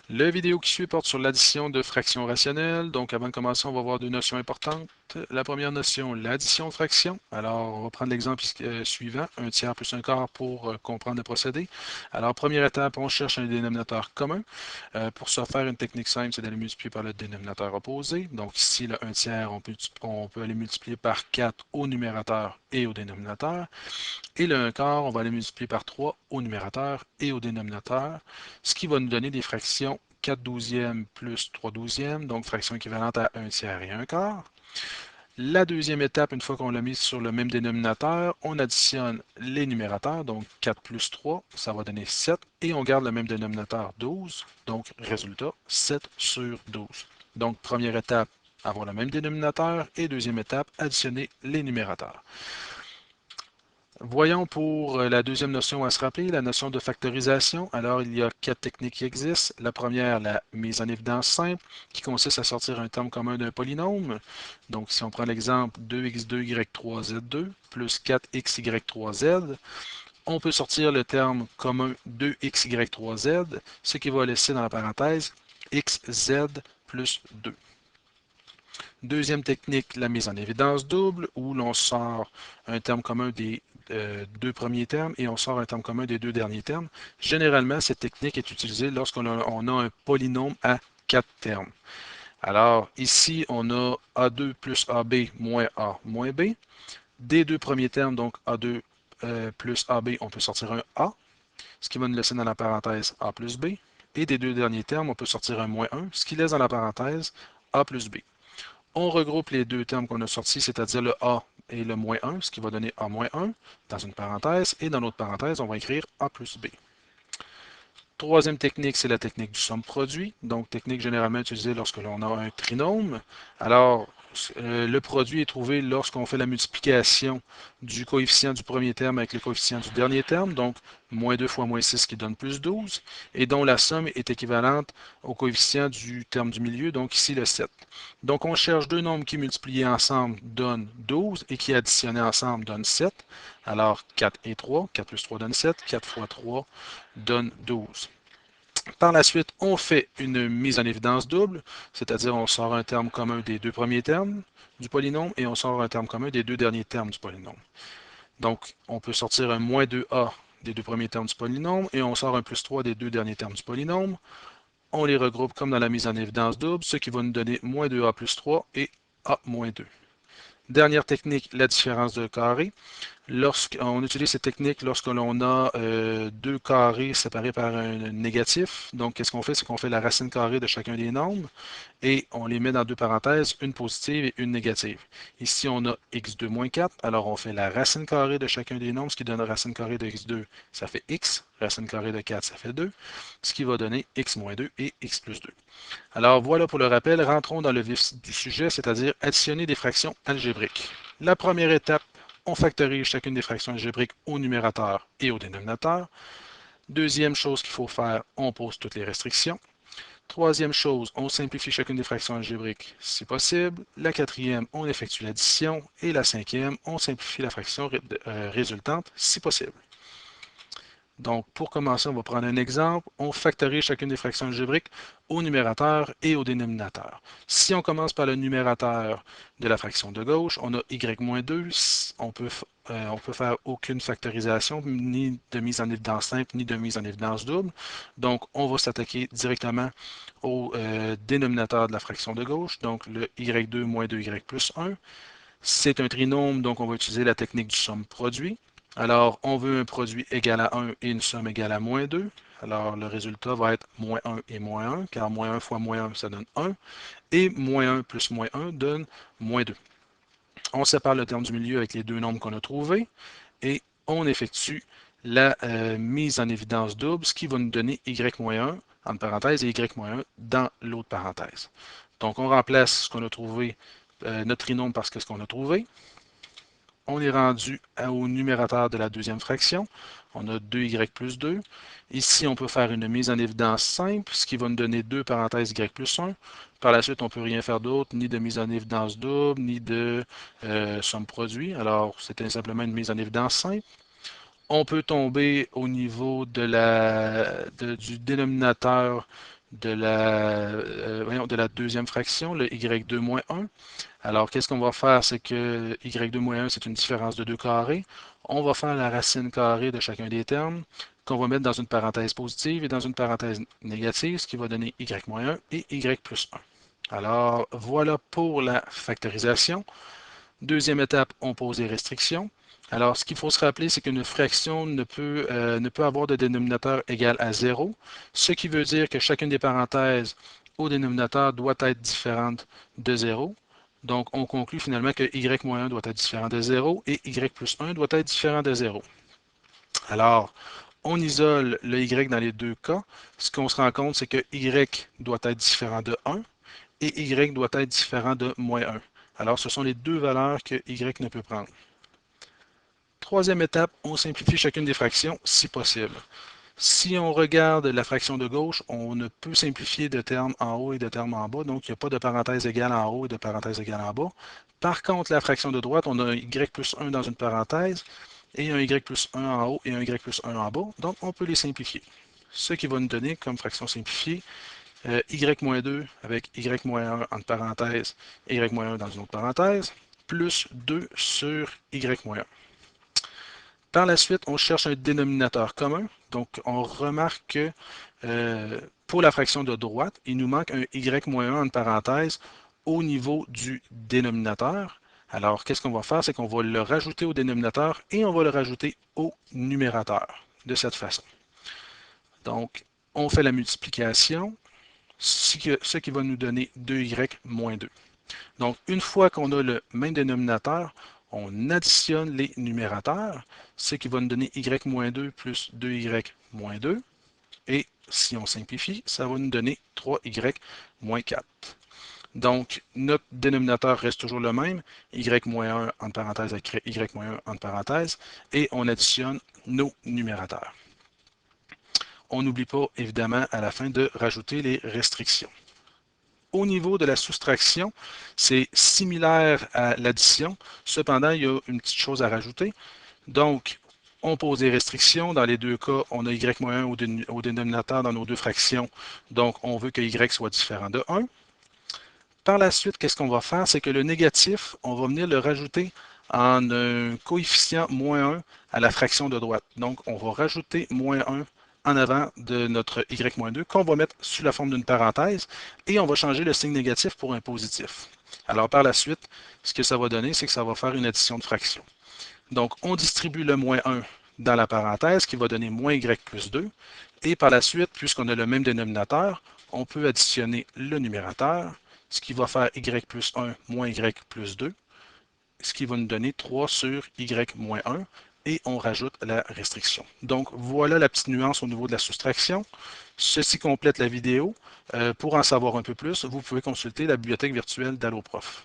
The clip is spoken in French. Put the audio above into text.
La vidéo qui suit porte sur l'addition de fractions rationnelles. Donc, avant de commencer, on va voir deux notions importantes. La première notion, l'addition de fractions. Alors, on va prendre l'exemple suivant, un tiers plus un quart pour comprendre le procédé. Alors, première étape, on cherche un dénominateur commun. Pour ce faire, une technique simple, c'est d'aller multiplier par le dénominateur opposé. Donc, ici, le 1 tiers, on peut aller multiplier par 4 au numérateur et au dénominateur. Et le 1 quart, on va aller multiplier par 3 au numérateur et au dénominateur, ce qui va nous donner des fractions 4 douzièmes plus 3 douzièmes, donc fraction équivalente à 1 tiers et 1 quart. La deuxième étape, une fois qu'on l'a mis sur le même dénominateur, on additionne les numérateurs, donc 4 plus 3, ça va donner 7, et on garde le même dénominateur 12, donc résultat 7 sur 12. Donc première étape, avoir le même dénominateur, et deuxième étape, additionner les numérateurs. Voyons pour la deuxième notion à se rappeler, la notion de factorisation. Alors, il y a 4 techniques qui existent. La première, la mise en évidence simple, qui consiste à sortir un terme commun d'un polynôme. Donc, si on prend l'exemple 2x2y3z2 plus 4xy3z, on peut sortir le terme commun 2xy3z, ce qui va laisser dans la parenthèse xz plus 2. Deuxième technique, la mise en évidence double, où l'on sort un terme commun des deux premiers termes et on sort un terme commun des deux derniers termes. Généralement, cette technique est utilisée lorsqu'on a un polynôme à 4 termes. Alors, ici, on a A2 plus AB moins A moins B. Des deux premiers termes, donc A2 plus AB, on peut sortir un A, ce qui va nous laisser dans la parenthèse A plus B. Et des deux derniers termes, on peut sortir un moins 1, ce qui laisse dans la parenthèse A plus B. On regroupe les deux termes qu'on a sortis, c'est-à-dire le A et le moins 1, ce qui va donner A moins 1 dans une parenthèse, et dans l'autre parenthèse, on va écrire A plus B. Troisième technique, c'est la technique du somme-produit, donc technique généralement utilisée lorsque l'on a un trinôme. Alors, le produit est trouvé lorsqu'on fait la multiplication du coefficient du premier terme avec le coefficient du dernier terme, donc moins 2 fois moins 6 qui donne plus 12, et dont la somme est équivalente au coefficient du terme du milieu, donc ici le 7. Donc on cherche deux nombres qui multipliés ensemble donnent 12 et qui additionnés ensemble donnent 7. Alors 4 et 3, 4 plus 3 donne 7, 4 fois 3 donne 12. Par la suite, on fait une mise en évidence double, c'est-à-dire on sort un terme commun des deux premiers termes du polynôme et on sort un terme commun des deux derniers termes du polynôme. Donc, on peut sortir un moins 2a des deux premiers termes du polynôme et on sort un plus 3 des deux derniers termes du polynôme. On les regroupe comme dans la mise en évidence double, ce qui va nous donner moins 2a plus 3 et a moins 2. Dernière technique, la différence de carré. Lorsqu'on utilise cette technique lorsque l'on a deux carrés séparés par un négatif. Donc, qu'est-ce qu'on fait? C'est qu'on fait la racine carrée de chacun des nombres et on les met dans deux parenthèses, une positive et une négative. Ici, on a x2 moins 4. Alors, on fait la racine carrée de chacun des nombres, ce qui donne la racine carrée de x2, ça fait x. Racine carrée de 4, ça fait 2. Ce qui va donner x moins 2 et x plus 2. Alors, voilà pour le rappel. Rentrons dans le vif du sujet, c'est-à-dire additionner des fractions algébriques. La première étape, on factorise chacune des fractions algébriques au numérateur et au dénominateur. Deuxième chose qu'il faut faire, on pose toutes les restrictions. Troisième chose, on simplifie chacune des fractions algébriques si possible. La quatrième, on effectue l'addition. Et la cinquième, on simplifie la fraction résultante si possible. Donc, pour commencer, on va prendre un exemple. On factorise chacune des fractions algébriques au numérateur et au dénominateur. Si on commence par le numérateur de la fraction de gauche, on a y-2. On peut faire aucune factorisation, ni de mise en évidence simple, ni de mise en évidence double. Donc, on va s'attaquer directement au dénominateur de la fraction de gauche, donc le y2 moins 2y plus 1. C'est un trinôme, donc on va utiliser la technique du somme-produit. Alors, on veut un produit égal à 1 et une somme égale à moins 2. Alors, le résultat va être moins 1 et moins 1, car moins 1 fois moins 1, ça donne 1. Et moins 1 plus moins 1 donne moins 2. On sépare le terme du milieu avec les deux nombres qu'on a trouvés et on effectue la mise en évidence double, ce qui va nous donner y-1 entre parenthèses et y-1 dans l'autre parenthèse. Donc, on remplace ce qu'on a trouvé, notre trinôme par ce qu'on a trouvé. On est rendu au numérateur de la deuxième fraction. On a 2y plus 2. Ici, on peut faire une mise en évidence simple, ce qui va nous donner 2 parenthèses y plus 1. Par la suite, on ne peut rien faire d'autre, ni de mise en évidence double, ni de somme produit. Alors, c'était simplement une mise en évidence simple. On peut tomber au niveau du dénominateur voyons, de la deuxième fraction, le y2 moins 1. Alors, qu'est-ce qu'on va faire? C'est que y2 moins 1, c'est une différence de 2 carrés. On va faire la racine carrée de chacun des termes qu'on va mettre dans une parenthèse positive et dans une parenthèse négative, ce qui va donner y moins 1 et y plus 1. Alors, voilà pour la factorisation. Deuxième étape, on pose des restrictions. Alors, ce qu'il faut se rappeler, c'est qu'une fraction ne peut avoir de dénominateur égal à 0, ce qui veut dire que chacune des parenthèses au dénominateur doit être différente de 0. Donc, on conclut finalement que y-1 doit être différent de 0 et y plus 1 doit être différent de 0. Alors, on isole le y dans les deux cas. Ce qu'on se rend compte, c'est que y doit être différent de 1 et y doit être différent de moins 1. Alors, ce sont les deux valeurs que y ne peut prendre. Troisième étape, on simplifie chacune des fractions si possible. Si on regarde la fraction de gauche, on ne peut simplifier de termes en haut et de termes en bas, donc il n'y a pas de parenthèse égale en haut et de parenthèse égale en bas. Par contre, la fraction de droite, on a un y plus 1 dans une parenthèse et un y plus 1 en haut et un y plus 1 en bas, donc on peut les simplifier. Ce qui va nous donner comme fraction simplifiée y-2 avec y-1 entre parenthèses et y-1 dans une autre parenthèse, plus 2 sur y-1. Par la suite, on cherche un dénominateur commun. Donc, on remarque que pour la fraction de droite, il nous manque un y-1 entre parenthèses au niveau du dénominateur. Alors, qu'est-ce qu'on va faire? C'est qu'on va le rajouter au dénominateur et on va le rajouter au numérateur de cette façon. Donc, on fait la multiplication, ce qui va nous donner 2y moins 2. Donc, une fois qu'on a le même dénominateur, on additionne les numérateurs, ce qui va nous donner y-2 plus 2y moins 2. Et si on simplifie, ça va nous donner 3y moins 4. Donc, notre dénominateur reste toujours le même, y-1 entre parenthèses avec y-1 entre parenthèses, et on additionne nos numérateurs. On n'oublie pas, évidemment, à la fin de rajouter les restrictions. Au niveau de la soustraction, c'est similaire à l'addition. Cependant, il y a une petite chose à rajouter. Donc, on pose des restrictions. Dans les deux cas, on a y-1 au dénominateur dans nos deux fractions. Donc, on veut que y soit différent de 1. Par la suite, qu'est-ce qu'on va faire? C'est que le négatif, on va venir le rajouter en un coefficient moins 1 à la fraction de droite. Donc, on va rajouter moins 1 en avant de notre y-2 qu'on va mettre sous la forme d'une parenthèse et on va changer le signe négatif pour un positif. Alors, par la suite, ce que ça va donner, c'est que ça va faire une addition de fractions. Donc, on distribue le moins 1 dans la parenthèse qui va donner moins y plus 2. Et par la suite, puisqu'on a le même dénominateur, on peut additionner le numérateur, ce qui va faire y plus 1 moins y plus 2, ce qui va nous donner 3 sur y moins 1, et on rajoute la restriction. Donc, voilà la petite nuance au niveau de la soustraction. Ceci complète la vidéo. Pour en savoir un peu plus, vous pouvez consulter la bibliothèque virtuelle d'AlloProf.